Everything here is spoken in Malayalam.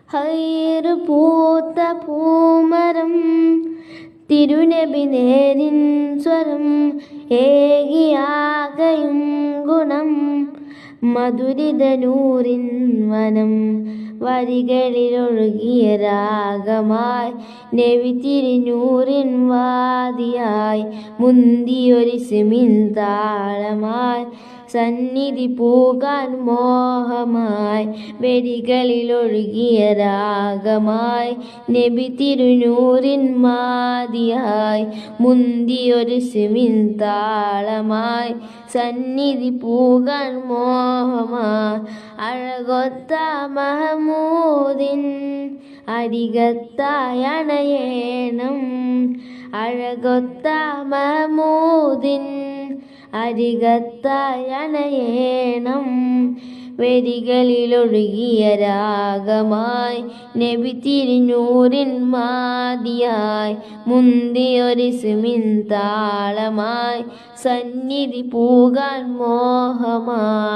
ഹൈറ് പൂത്ത പൂമരം തിരുനബി നേരിൻ സ്വരം ഏകിയാകയും ഗുണം മധുരിത നൂറിൻ വനം വരികളിലൊഴുകിയ രാഗമായി നബി തിരുനൂറിൻ വാദിയായി മുന്തിയൊരു സിമിൻ താളമായി സന്നിധി പൂകാൻ മോഹമായി വെടികളിലൊഴുകിയ രാഗമായി നബി തിരുനൂറിൻ മാതിയായി മുന്തിയൊരു സിമിൻ താളമായി സന്നിധി പൂകാൻ മോഹമായി അഴകൊത്ത മഹമൂദിൻ അരികത്തായണയേണം അഴകൊത്ത മഹമൂദിൻ അരികത്തായണയേണം വെരികളിലൊഴുകിയ രാഗമായി നബി തിരുനൂറിൻ മാതിയായി മുന്തിയൊരു സിമിൻ താളമായി സന്നിധി പൂകാൻ മോഹമായി.